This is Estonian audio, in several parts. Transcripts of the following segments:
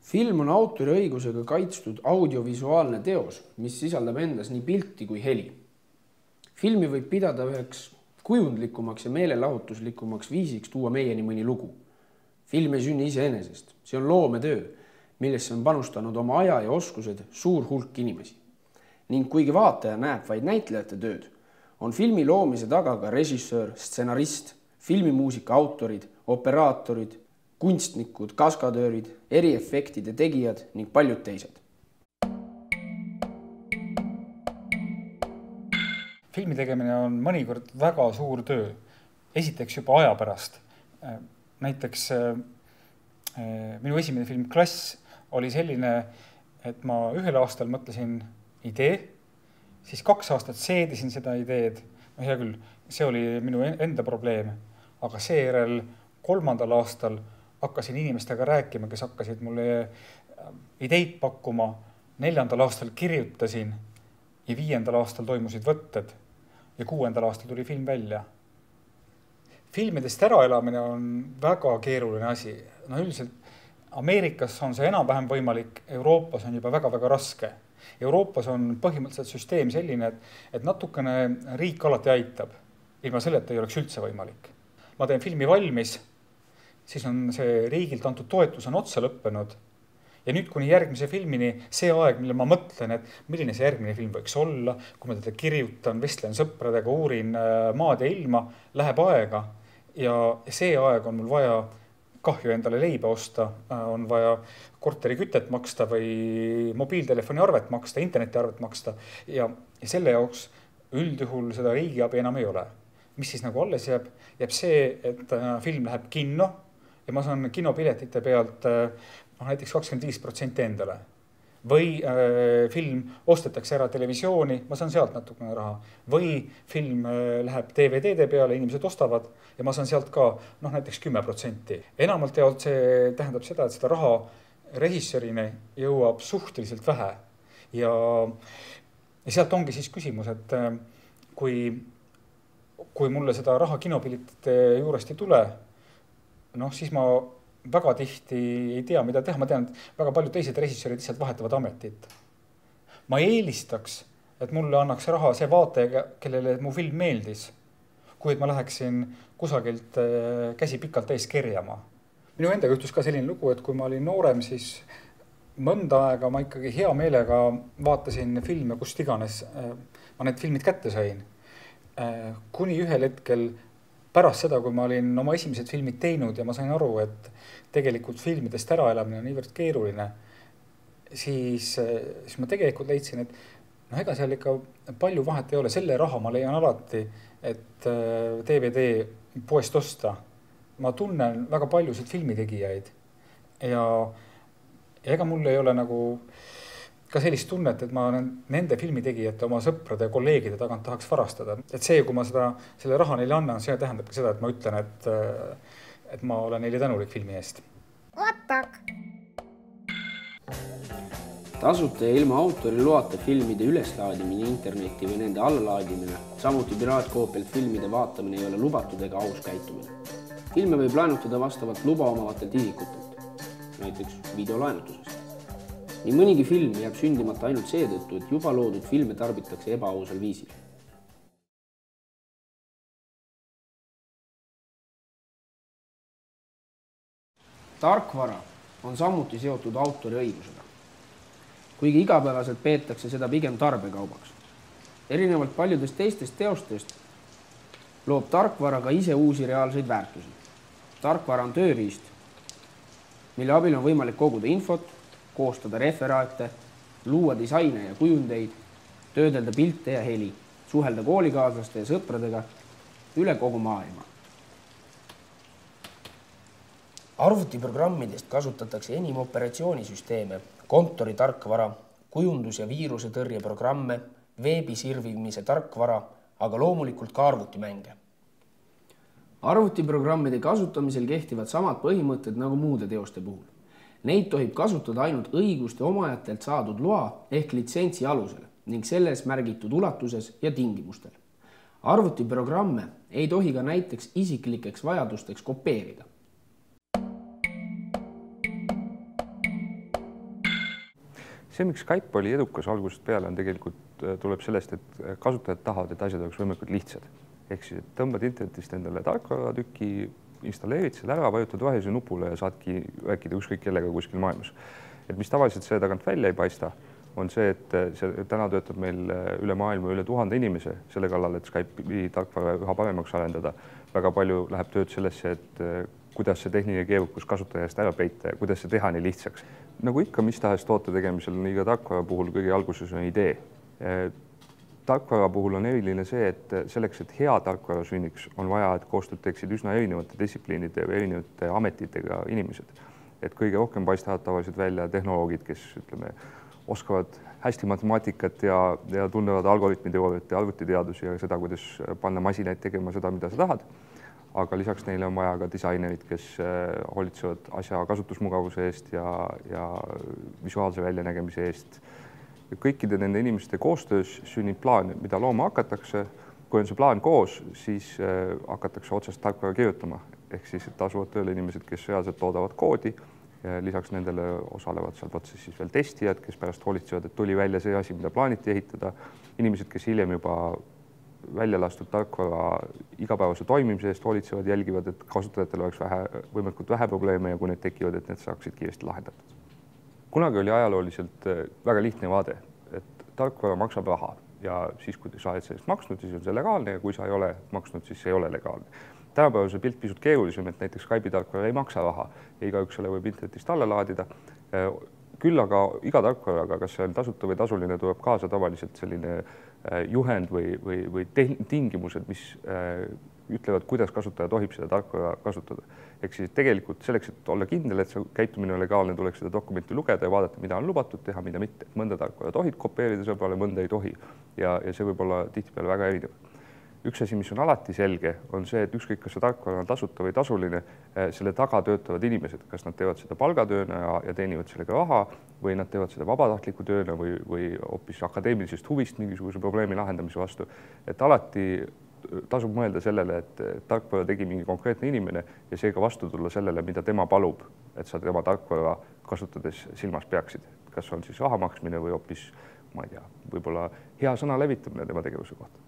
Film on autoriõigusega kaitstud audiovisuaalne teos, mis sisaldab endas nii pilti kui heli. Filmi võib pidada üheks kujundlikumaks ja meelelahutuslikumaks viisiks tuua meieni mõni lugu. Film ei sünni iseenesest, see on loometöö, millesse on panustanud oma aja ja oskused suur hulk inimesi. Ning kuigi vaataja näeb vaid näitlejate tööd, on filmi loomise taga ka režissöör, stsenarist, filmimuusika autorid, operaatorid, kunstnikud, kaskadöörid, eriefektide tegijad ning paljud teised. Filmi tegemine on mõnikord väga suur töö. Esiteks juba aja pärast. Näiteks minu esimene film Klass oli selline, et ma ühel aastal mõtlesin idee, siis 2 aastat seedisin seda ideed. Hea küll, see oli minu enda probleem, aga seejärel 3. aastal hakkasin inimestega rääkima, kes hakkasid mulle ideid pakkuma. 4. aastal kirjutasin ja 5. aastal toimusid võtted ja 6. aastal tuli film välja. Filmidest äraelamine on väga keeruline asi. Üldiselt Ameerikas on see enam-vähem võimalik, Euroopas on juba väga-väga raske. Euroopas on põhimõtteliselt süsteem selline, et natukene riik alati aitab. Ilma selleta ei oleks üldse võimalik. Ma teen filmi valmis, siis on see riigilt antud toetus on otsa lõppenud. Ja nüüd kuni järgmise filmini see aeg, mille ma mõtlen, et milline see järgmine film võiks olla, kui ma teda kirjutan, vestlen sõpradega, uurin maad ja ilma, läheb aega. Ja see aeg on mul vaja kahju endale leiba osta, on vaja korteri kütet maksta või mobiiltelefoni arvet maksta, interneti arvet maksta. Ja selle jaoks üldjuhul seda riigiabi enam ei ole. Mis siis nagu alles jääb see, et film läheb kinno ja ma saan kinopiletite pealt näiteks 25% endale. Või film ostetakse ära televisiooni, ma saan sealt natukene raha. Või film läheb DVD-de peale, inimesed ostavad ja ma saan sealt ka näiteks 10%. Enamalt jaolt see tähendab seda, et seda raha režissöörine jõuab suhteliselt vähe. Ja sealt ongi siis küsimus, et kui mulle seda raha kinopilitite juurest ei tule, siis ma väga tihti ei tea, mida teha. Ma tean, et väga paljud teised režissöörid lihtsalt vahetavad ametit. Ma eelistaks, et mulle annaks raha see vaataja, kellele mu film meeldis, kui et ma läheksin kusagilt käsi pikalt ees kerjama. Minu enda juhtus ka selline lugu, et kui ma olin noorem, siis mõnda aega ma ikkagi hea meelega vaatasin filme, kust iganes ma need filmid kätte sain. Kuni ühel hetkel pärast seda, kui ma olin oma esimesed filmid teinud ja ma sain aru, et tegelikult filmidest äraelamine on niivõrd keeruline, siis ma tegelikult leidsin, et ega seal ikka palju vahet ei ole. Selle raha ma leian alati, et DVD poest osta. Ma tunnen väga paljusid filmitegijaid ja ega mul ei ole nagu ka sellist tunnet, et ma nende filmitegijate oma sõprade ja kolleegide tagant tahaks varastada. Et see, kui ma selle raha neile annan, see tähendab ka seda, et ma ütlen, et ma olen neile tänulik filmi eest. Tasuta ja ilma autori loata filmide üleslaadimine internetti või nende allalaadimine, samuti piraatkoopialt filmide vaatamine ei ole lubatud ega aus käitumine. Filme võib laenutada vastavalt luba omavatelt isikutelt, näiteks videolaenutusest. Nii mõnigi film jääb sündimata ainult seetõttu, et juba loodud filme tarbitakse ebaausal viisil. Tarkvara on samuti seotud autoriõigusega, kuigi igapäevaselt peetakse seda pigem tarbekaubaks. Erinevalt paljudest teistest teostest loob tarkvara ka ise uusi reaalseid väärtusi. Tarkvara on tööriist, mille abil on võimalik koguda infot, koostada referaate, luua disaine ja kujundeid, töödelda pilte ja heli, suhelda koolikaaslaste ja sõpradega üle kogu maailma. Arvutiprogrammidest kasutatakse enim operatsioonisüsteeme, kontoritarkvara, kujundus- ja viiruse tõrjeprogramme, veebisirvimise tarkvara, aga loomulikult ka arvutimänge. Arvutiprogrammide kasutamisel kehtivad samad põhimõtted nagu muude teoste puhul. Neid tohib kasutada ainult õiguste omajatelt saadud loa ehk litsentsi alusel ning selles märgitud ulatuses ja tingimustel. Arvutiprogramme ei tohi ka näiteks isiklikeks vajadusteks kopeerida. see, miks Skype oli edukas algusest peale, on tegelikult tuleb sellest, et kasutajad tahavad, et asjad oleks võimalikult lihtsad. Ehk siis, et tõmbad internetist endale tarkvaratüki, installeerid selle ära, vajutad rohelise nupule ja saadki rääkida ükskõik kellega kuskil maailmas. Et mis tavaliselt selle tagant välja ei paista, on see, et täna töötab meil üle maailma üle 1000 inimese selle kallal, et Skype'i tarkvara üha paremaks arendada. Väga palju läheb tööd sellesse, et kuidas see tehniline keerukus kasutajast ära peita ja kuidas see teha nii lihtsaks. Nagu ikka mis tahes toote tegemisel, nii ka tarkvara puhul kõige alguses on idee. Tarkvara puhul on eriline see, et selleks, et hea tarkvara sünniks, on vaja, et koostööd teeksid üsna erinevate distsipliinide või erinevate ametitega inimesed. Et kõige rohkem paistavad tavaliselt välja tehnoloogid, kes oskavad hästi matemaatikat ja tunnevad algoritmiteooriat ja arvutiteadusi ja seda, kuidas panna masinaid tegema seda, mida sa tahad. Aga lisaks neile on vaja ka disainerid, kes hoolitsevad asja kasutusmugavuse eest ja visuaalse väljanägemise eest. Ja kõikide nende inimeste koostöös sünnib plaan, mida looma hakatakse. Kui on see plaan koos, siis hakatakse otsest tarkvara kirjutama. Ehk siis, et asuvad tööle inimesed, kes reaalselt toodavad koodi. Ja lisaks nendele osalevad seal protsessis veel testijad, kes pärast hoolitsevad, et tuli välja see asi, mida plaaniti ehitada. Inimesed, kes hiljem juba välja lastud tarkvara igapäevase toimimise eest hoolitsevad, jälgivad, et kasutajatel oleks võimalikult vähe probleeme ja kui need tekivad, et need saaksid kiiresti lahendatud. Kunagi oli ajalooliselt väga lihtne vaade, et tarkvara maksab raha ja siis, kui sa oled sellest maksnud, siis on see legaalne ja kui sa ei ole maksnud, siis see ei ole legaalne. Tänapäeval see pilt pisut keerulisem, et näiteks Skype'i tarkvara ei maksa raha ja igaüks selle võib internetist alla laadida. Küll aga iga tarkvaraga, kas see on tasuta või tasuline, tuleb kaasa tavaliselt selline juhend või tingimused, mis ütlevad, kuidas kasutaja tohib seda tarkvara kasutada. Ehk siis tegelikult selleks, et olla kindel, et see käitumine on legaalne, tuleks seda dokumenti lugeda ja vaadata, mida on lubatud teha, mida mitte. Mõnda tarkvara tohid kopeerida sõbrale, mõnda ei tohi ja see võib olla tihtipeale väga erinev. Üks asi, mis on alati selge, on see, et ükskõik, kas see tarkvara on tasuta või tasuline, selle taga töötavad inimesed, kas nad teevad seda palgatööna ja teenivad sellega raha või nad teevad seda vabatahtliku tööna või hoopis akadeemilisest huvist mingisuguse probleemi lahendamise vastu. Et alati tasub mõelda sellele, et tarkvara tegi mingi konkreetne inimene ja seega vastu tulla sellele, mida tema palub, et sa tema tarkvara kasutades silmas peaksid. Kas on siis raha maksmine või hoopis, ma ei tea, võib-olla hea sõna levitamine tema tegevuse kohta.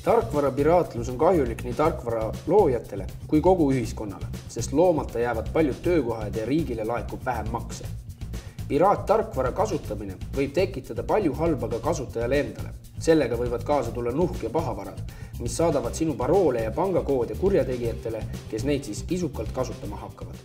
Tarkvara piraatlus on kahjulik nii tarkvara loojatele kui kogu ühiskonnale, sest loomata jäävad paljud töökohad ja riigile laekub vähem makse. Piraattarkvara kasutamine võib tekitada palju halba ka kasutajale endale. Sellega võivad kaasa tulla nuhk ja pahavarad, mis saadavad sinu paroole ja pangakoode kurjategijatele, kes neid siis isukalt kasutama hakkavad.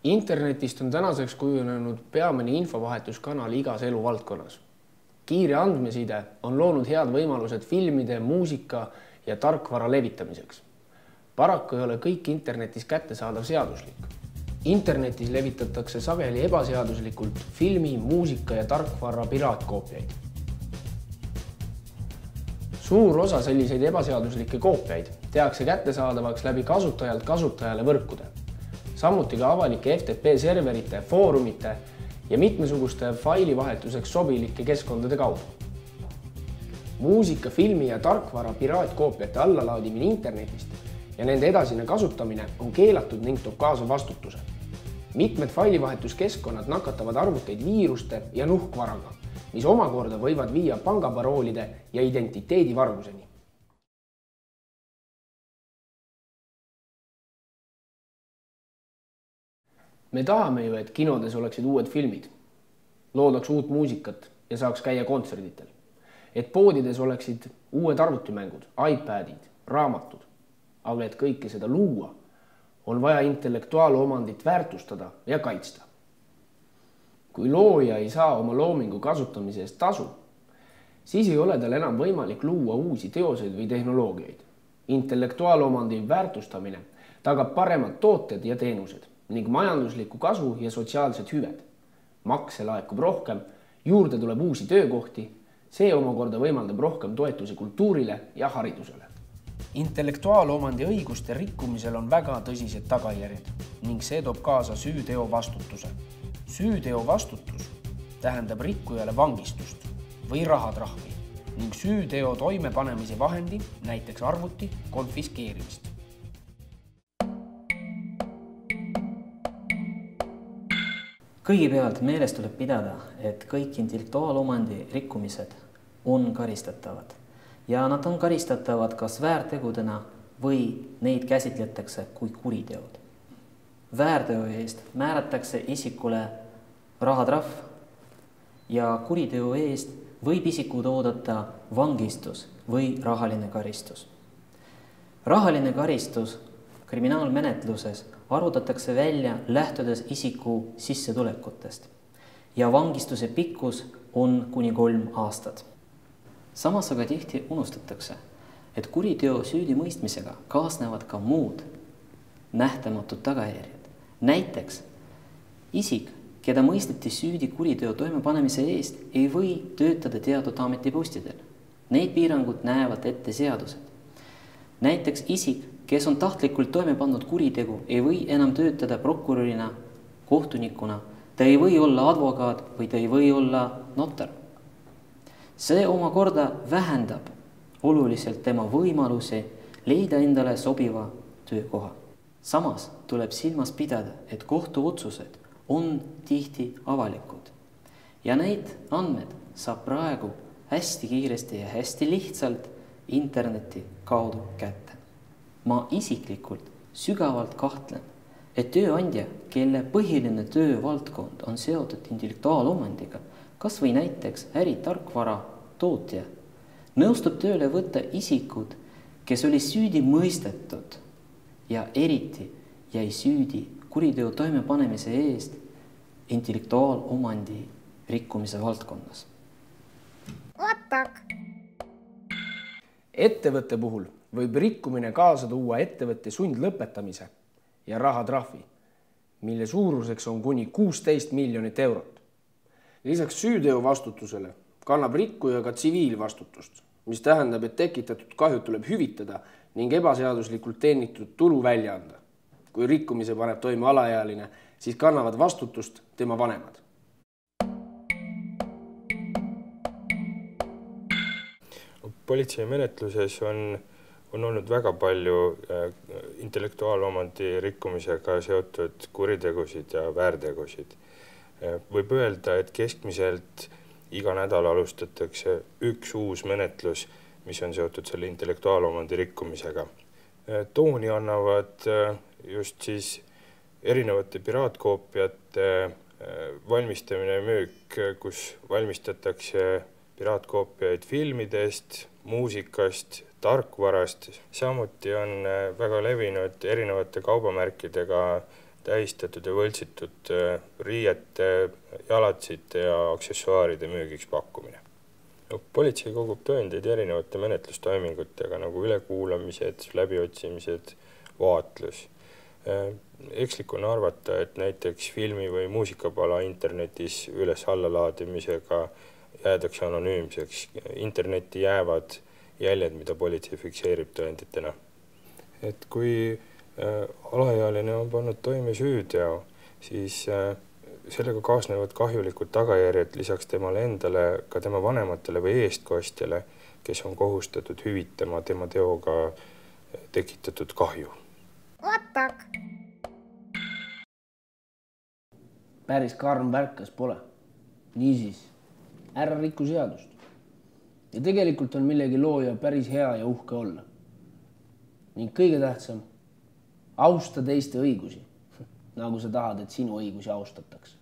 Internetist on tänaseks kujunenud peamine infovahetuskanal igas eluvaldkonnas. Kiire andmeside on loonud head võimalused filmide, muusika ja tarkvara levitamiseks. Paraku ei ole kõik internetis kättesaadav seaduslik. Internetis levitatakse sageli ebaseaduslikult filmi, muusika ja tarkvara piraatkoopiaid. Suur osa selliseid ebaseaduslikke koopiaid tehakse kättesaadavaks läbi kasutajalt kasutajale võrkude. Samuti ka avalike FTP serverite, foorumite ja mitmesuguste failivahetuseks sobilike keskkondade kaudu. Muusika, filmi ja tarkvara piraatkoopiate allalaadimine internetist ja nende edasine kasutamine on keelatud ning toob kaasa vastutuse. Mitmed failivahetuskeskkonnad nakatavad arvuteid viiruste ja nuhkvaraga, mis omakorda võivad viia pangaparoolide ja identiteedivarguseni. Me tahame ju, et kinodes oleksid uued filmid, loodaks uut muusikat ja saaks käia kontserditel. Et poodides oleksid uued arvutimängud, iPadid, raamatud. Aga et kõike seda luua, on vaja intellektuaalomandit väärtustada ja kaitsta. Kui looja ei saa oma loomingu kasutamise eest tasu, siis ei ole tal enam võimalik luua uusi teoseid või tehnoloogiaid. Intellektuaalomandi väärtustamine tagab paremad tooted ja teenused ning majanduslikku kasu ja sotsiaalsed hüved. Makse laekub rohkem, juurde tuleb uusi töökohti, see omakorda võimaldab rohkem toetusi kultuurile ja haridusele. Intellektuaalomandi õiguste rikkumisel on väga tõsised tagajärjed ning see toob kaasa süüteo vastutuse. Süüteo vastutus tähendab rikkujale vangistust või rahatrahvi ning süüteo toimepanemise vahendi, näiteks arvuti, konfiskeerimist. Kõigepealt meeles tuleb pidada, et kõik intellektuaalomandi rikkumised on karistatavad ja nad on karistatavad kas väärtegudena või neid käsitletakse kui kuriteod. Väärteo eest määratakse isikule rahatrahv ja kuriteo eest võib isikud oodata vangistus või rahaline karistus. Rahaline karistus kriminaalmenetluses arvutatakse välja lähtudes isiku sissetulekutest ja vangistuse pikkus on kuni 3 aastat. Samas aga tihti unustatakse, et kuriteo süüdimõistmisega kaasnevad ka muud nähtamatud tagajärjed. Näiteks isik, keda mõisteti süüdi kuriteo toimepanemise eest, ei või töötada teatud ametipostidel. Neid piirangud näevad ette seadused. Näiteks isik, kes on tahtlikult toime pannud kuritegu, ei või enam töötada prokurörina, kohtunikuna, ta ei või olla advokaat või ta ei või olla notar. See omakorda vähendab oluliselt tema võimalusi leida endale sobiva töökoha. Samas tuleb silmas pidada, et kohtuotsused on tihti avalikud ja neid andmed saab praegu hästi kiiresti ja hästi lihtsalt interneti kaudu kätte. Ma isiklikult sügavalt kahtlen, et tööandja, kelle põhiline töövaldkond on seotud intellektuaalomandiga, kas või näiteks äritarkvara tootja, nõustub tööle võtta isikud, kes oli süüdi mõistetud ja eriti jäi süüdi kuriteo toimepanemise eest intellektuaalomandi rikkumise valdkonnas. Ettevõtte puhul võib rikkumine kaasa tuua ettevõtte sundlõpetamise ja rahatrahvi, mille suuruseks on kuni 16 miljonit eurot. Lisaks süüteo vastutusele kannab rikkuja ka tsiviilvastutust, mis tähendab, et tekitatud kahju tuleb hüvitada ning ebaseaduslikult teenitud tulu välja anda. Kui rikkumise paneb toime alaealine, siis kannavad vastutust tema vanemad. Politsei menetluses on olnud väga palju intellektuaalomandi rikkumisega seotud kuritegusid ja väärtegusid. Võib öelda, et keskmiselt iga nädal alustatakse üks uus menetlus, mis on seotud selle intellektuaalomandi rikkumisega. Tooni annavad just siis erinevate piraatkoopiate valmistamine ja müük, kus valmistatakse piraatkoopiaid filmidest, muusikast, tarkvarast. Samuti on väga levinud erinevate kaubamärkidega tähistatud ja võltsitud riiete, jalatsite ja aksessuaaride müügiks pakkumine. Politsei kogub tõendeid erinevate menetlustoimingutega nagu ülekuulamised, läbiotsimised, vaatlus. Ekslik on arvata, et näiteks filmi või muusikapala internetis üles allalaadimisega jäädakse anonüümseks. Internetti jäävad jäljed, mida politsei fikseerib tõenditena. Et kui alaealine on pannud toime süüteo, siis sellega kaasnevad kahjulikud tagajärjed lisaks temale endale ka tema vanematele või eestkostjale, kes on kohustatud hüvitama tema teoga tekitatud kahju. Päris karm värkas pole. Niisiis, ära rikku seadust. Ja tegelikult on millegi looja päris hea ja uhke olla. Ning kõige tähtsam, austa teiste õigusi, nagu sa tahad, et sinu õigusi austataks.